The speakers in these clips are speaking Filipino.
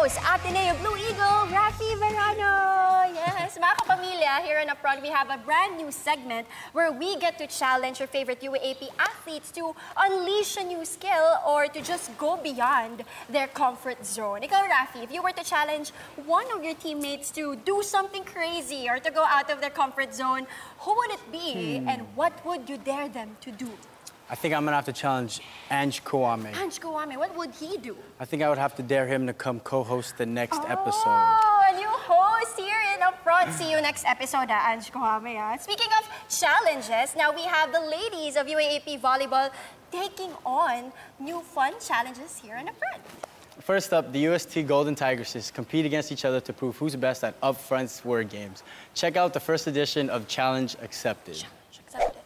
host, Ateneo Blue Eagle, Rafi Verano. Yes, mga kapamilya, here on Upfront, we have a brand new segment where we get to challenge your favorite UAAP athletes to unleash a new skill or to just go beyond their comfort zone. Ikaw, Rafi, if you were to challenge one of your teammates to do something crazy or to go out of their comfort zone, who would it be and what would you dare them to do? I think I'm gonna have to challenge Ange Kouame. Ange Kouame, what would he do? I think I would have to dare him to come co-host the next episode. Oh, a new host here in Upfront. See you next episode, Ange Kouame. Speaking of challenges, now we have the ladies of UAAP Volleyball taking on new fun challenges here in Upfront. First up, the UST Golden Tigresses compete against each other to prove who's best at Upfront's word games. Check out the first edition of Challenge Accepted. Challenge Accepted.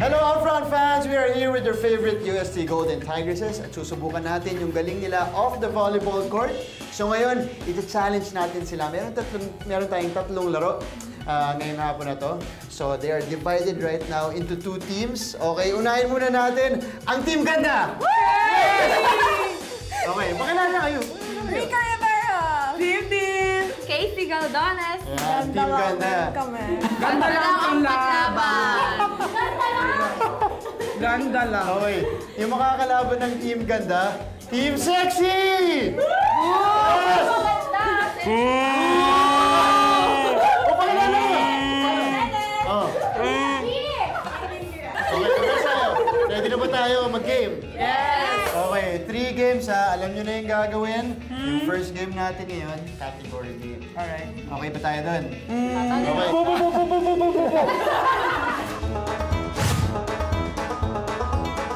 Hello, Upfront fans! We are here with your favorite UST Golden Tigresses at susubukan natin yung galing nila off the volleyball court. So ngayon, iti-challenge natin sila. Meron tayong tatlong laro ngayong hapon na to. So they are divided right now into two teams. Okay, unahin muna natin ang Team Ganda! Okay, pakilala kayo. Rika Rivera! Team! Casey Galdones! Team Ganda! Ganda lang ang laban! Ganda lang. Okay, yung makakalaban ng Team Ganda, Team Sexy! Yes! O, pakilala mo! Okay, ready na ba tayo mag-game? Yes! Okay, 3 games ha. Alam nyo na yung gagawin. Yung first game natin ngayon, category game. Alright. Okay ba tayo doon? Okay.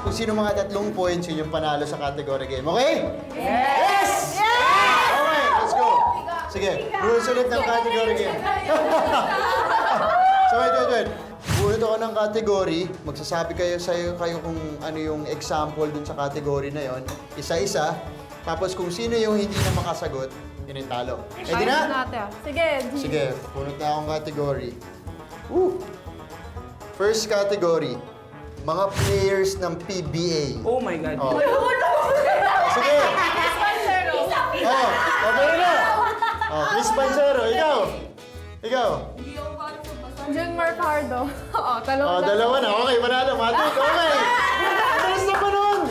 Kung sino mga 3 points, yun yung panalo sa category game. Okay? Yes! Okay, let's go. Sige, rules ulit ng category game. So, wait. Bunot ako ng category. Magsasabi kayo kung ano yung example dun sa category na yon. Isa-isa. Tapos kung sino yung hindi na makasagot, yun yung talo. Ready na? Sige, bunot na akong category. First category. Mga players ng PBA. Oh my God. Oh. Sige. Okay na. Chris Pancero, ikaw. Jun Marcardo. Dalawa na. Okay, manalo. Matik, okay. Alas na pa nun.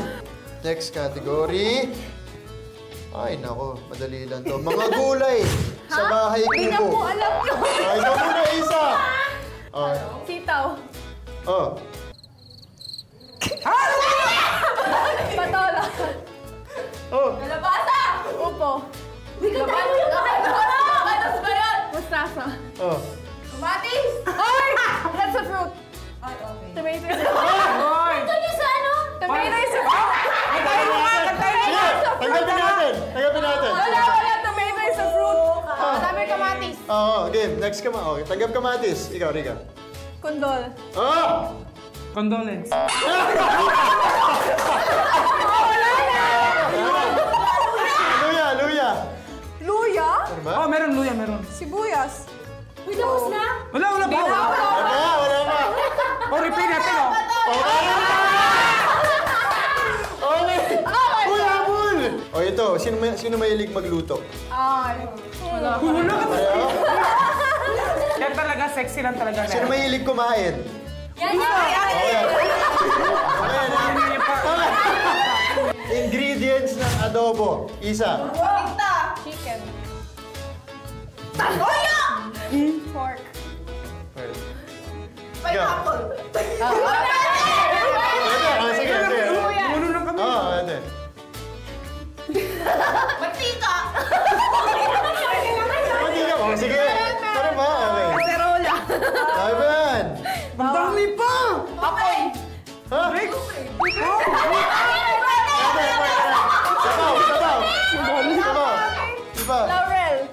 Next category. Ay, nako. Madali lang to. Mga gulay sa bahay kubo. Hindi na po alam yun. Ikaw muna, Isa. Sitaw. Patola. Kalabasa. Upo. Kamatis ba yun? Mustasa. Kamatis. Ay! That's a fruit. Ay, okay. Tomato is a fruit. Ito niyo sa ano? Tomato is a fruit. Tanggapin natin. Wala. Tomato is a fruit. Sabi kamatis. Game. Next ka okay. Tanggap kamatis. Ikaw, Rika. Kondol. Condolence. Luya. Luya? Ano ba? Oh, meron. Sibuyas. Uy, tapos na? Wala pa. Wala pa. Oh, repeat natin, oh. Okay. Uy, habol! O ito, sino mahilig magluto? Wala. Wala ka. Pareho? Yan talaga, sexy lang talaga. Sino mahilig kumain? Yan. Ingredients ng adobo. Isa. Chicken. Pork. Pineapple. Sige. Ulo lang kami. Pwede. Mantika. Sige. Tara ba? Okay. Cacerola. Ivan. Ang dami pa! Apoy. Ha? Sabaw. Iba. Laurel.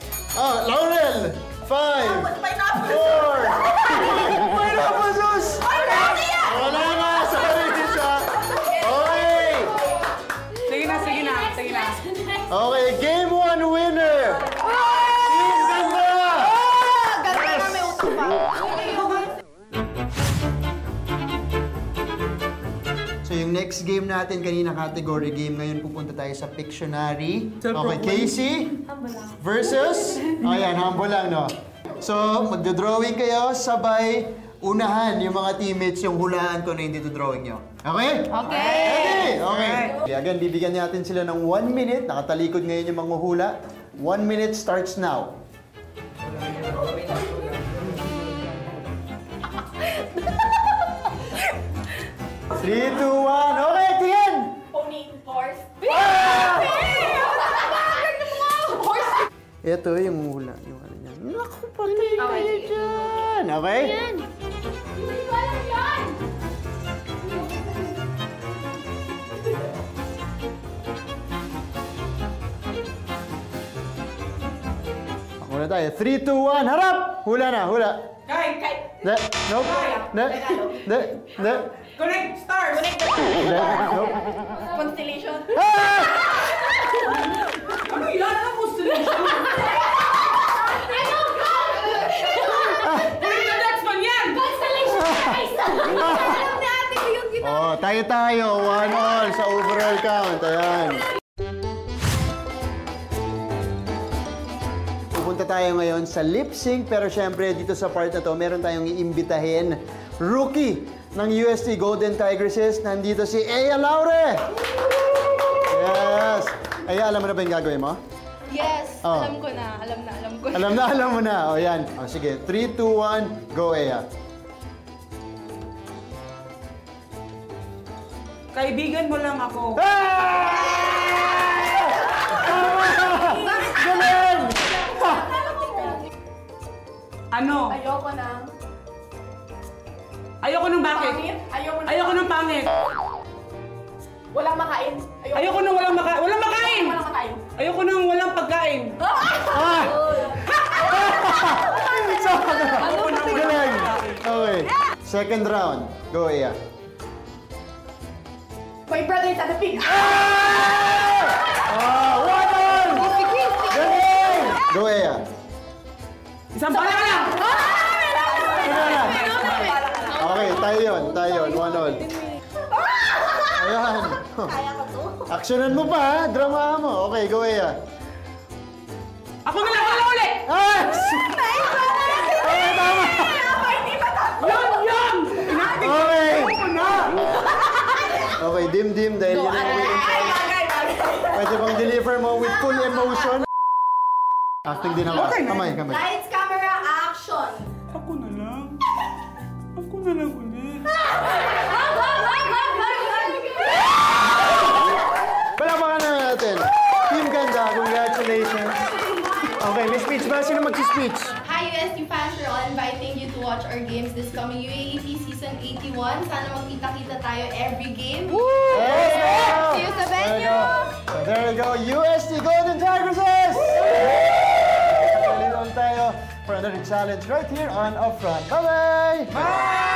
Laurel. 5, 4. Mayroon ka pa, Sus! Wala na! Sorry, siya. Okay. Sige na. Okay, game 1 winner! Team Ganda! Ganda na may utang pa. So yung next next game natin, kanina category game. Ngayon pupunta tayo sa Pictionary. Okay, Casey versus... Ayan, humble lang, no? So, magdodrawing kayo, sabay unahan yung mga teammates yung hulaan ko na yung dito-drawing nyo. Okay? Okay. Okay. Again, bibigyan natin sila ng 1 minute. Nakatalikod ngayon yung mga hula. 1 minute starts now. Three, two, one. Okay, tingin! Pony, horse. Ito yung hula. Yung ano niya. Naku, patay kayo dyan. Okay? Hindi ko alam yan. Muna tayo. 3, 2, 1. Harap! Hula na, hula. Kay! De, nope. De, de, de. Connect stars! De, nope. Constellation. Ano yan? Ano constellation? Connect the next one yan! Constellation. Alam na ate ko yung ginawa. Oh, tayo. 1-1 sa overall count. Ayan. Pupunta tayo ngayon sa lip sync, pero syempre dito sa part na to, meron tayong iimbitahin rookie ng UST Golden Tigresses. Nandito si Aya Laure! Yes! Aya, alam mo na ba yung gagawin mo? Yes, Oh. alam ko na. Alam ko. Alam mo na. O yan. O sige, 3, 2, 1, go Aya. Kaibigan mo lang ako. Galing! Ano? Ayoko na. Ayoko ng bakit? Pangit? Ayoko ng pangit. Walang makain. Ayoko ng walang makain. Walang makain! Walang makain. Ayoko ng walang pagkain. Galing! Okay. Second round. Go Aya. My brother is at the pig. One! Galing! Go Aya. Isang pala ka lang! Okay, tayo yun. 1-all. Ayan. Aksyonan mo pa, ha? Drama mo. Okay, go Aya. Ako na lang! Wala ulit! Okay, tama. Yan! Inaktig Okay. ko na! Okay, dim-dim dahil yun ang pwede bang deliver mo with full emotion. Acting din ako. Kamay. Lights, camera, action. Ako na lang. Ako na lang ulit. Palapakan na natin. Team Ganda, congratulations. Okay, may speech ba? Sino mag-speech? Hi UST fans, we're all inviting you to watch our games this coming UAAP Season 81. Sana magkita-kita tayo every game. See you sa venue! There you go, UST Golden Tigresses! Tayo for another challenge right here on Upfront. Bye-bye! Bye!